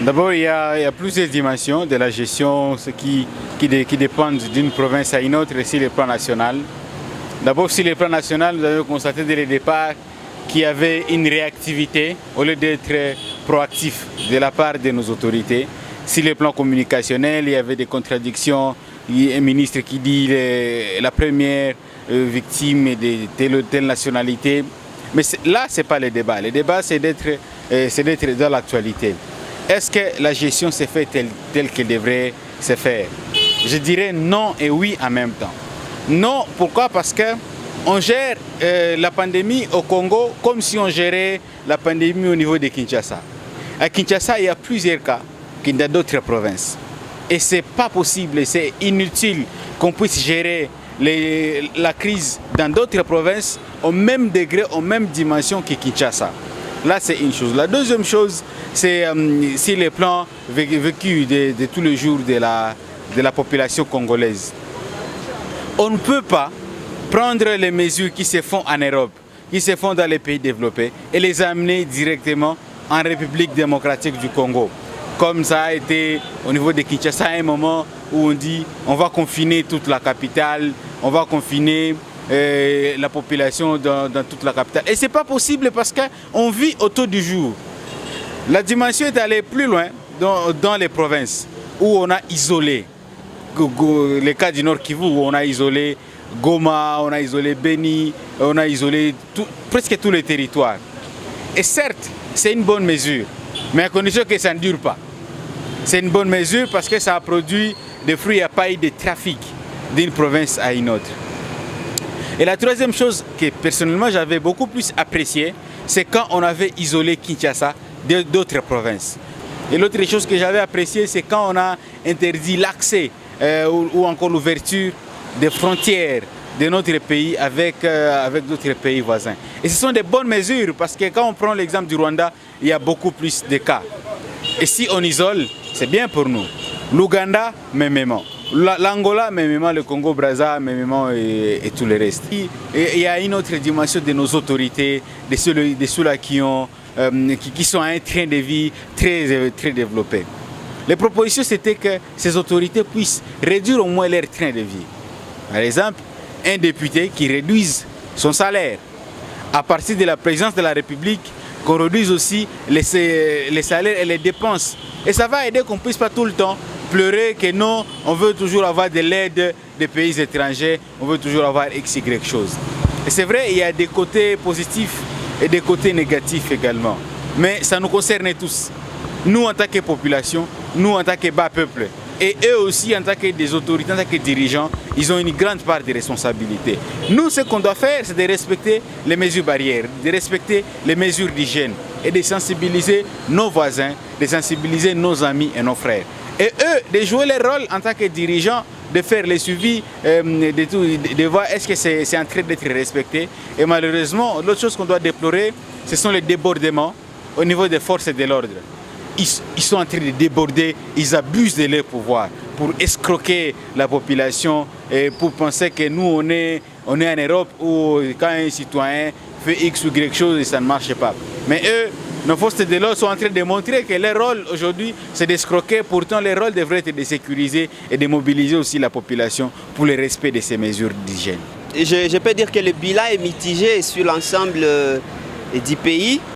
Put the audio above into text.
D'abord, il y a plusieurs dimensions de la gestion qui dépendent d'une province à une autre et sur le plan national. D'abord, sur le plan national, nous avons constaté dès le départ qu'il y avait une réactivité au lieu d'être proactif de la part de nos autorités. Sur le plan communicationnel, il y avait des contradictions. Il y a un ministre qui dit la première victime de telle nationalité. Mais là, ce n'est pas le débat. Le débat, c'est d'être dans l'actualité. Est-ce que la gestion s'est faite telle qu'elle devrait se faire? Je dirais non et oui en même temps. Non, pourquoi? Parce qu'on gère la pandémie au Congo comme si on gérait la pandémie au niveau de Kinshasa. À Kinshasa, il y a plusieurs cas qu'il y a d'autres provinces. Et ce n'est pas possible, c'est inutile qu'on puisse gérer la crise dans d'autres provinces au même degré, aux mêmes dimensions que Kinshasa. Là, c'est une chose. La deuxième chose, c'est le plan vécu de tous les jours de la population congolaise. On ne peut pas prendre les mesures qui se font en Europe, qui se font dans les pays développés et les amener directement en République démocratique du Congo. Comme ça a été au niveau de Kinshasa à un moment où on dit on va confiner toute la capitale, on va confiner la population dans toute la capitale. Et ce n'est pas possible parce qu'on vit autour du jour. La dimension est allée plus loin dans les provinces où on a isolé, le cas du Nord Kivu, où on a isolé Goma, on a isolé Beni, on a isolé presque tous les territoires. Et certes, c'est une bonne mesure, mais à condition que ça ne dure pas. C'est une bonne mesure parce que ça a produit des fruits, il n'y a pas eu de trafic d'une province à une autre. Et la troisième chose que personnellement j'avais beaucoup plus appréciée, c'est quand on avait isolé Kinshasa d'autres provinces. Et l'autre chose que j'avais appréciée, c'est quand on a interdit l'accès ou encore l'ouverture des frontières de notre pays avec d'autres pays voisins. Et ce sont des bonnes mesures parce que quand on prend l'exemple du Rwanda, il y a beaucoup plus de cas. Et si on isole, c'est bien pour nous. L'Ouganda, mêmement. L'Angola, mêmement. Le Congo-Brazza, mêmement. Et tout le reste. Et il y a une autre dimension de nos autorités, de ceux-là qui sont à un train de vie très développé. Les propositions, c'était que ces autorités puissent réduire au moins leur train de vie. Par exemple, un député qui réduise son salaire. À partir de la présidence de la République, qu'on réduise aussi les salaires et les dépenses. Et ça va aider qu'on ne puisse pas tout le temps pleurer que non, on veut toujours avoir de l'aide des pays étrangers, on veut toujours avoir x, y chose. Et c'est vrai, il y a des côtés positifs et des côtés négatifs également. Mais ça nous concerne tous. Nous en tant que population, nous en tant que bas peuple. Et eux aussi, en tant que des autorités, en tant que dirigeants, ils ont une grande part de responsabilité. Nous, ce qu'on doit faire, c'est de respecter les mesures barrières, de respecter les mesures d'hygiène et de sensibiliser nos voisins, de sensibiliser nos amis et nos frères. Et eux, de jouer leur rôle en tant que dirigeants, de faire le suivi, de voir est-ce que c'est en train d'être respecté. Et malheureusement, l'autre chose qu'on doit déplorer, ce sont les débordements au niveau des forces de l'ordre. Ils sont en train de déborder, ils abusent de leur pouvoir pour escroquer la population et pour penser que nous, on est en Europe où quand un citoyen fait X ou Y chose, ça ne marche pas. Mais eux, nos forces de l'ordre sont en train de montrer que leur rôle aujourd'hui, c'est d'escroquer. Pourtant, leur rôle devrait être de sécuriser et de mobiliser aussi la population pour le respect de ces mesures d'hygiène. Je peux dire que le bilan est mitigé sur l'ensemble du pays.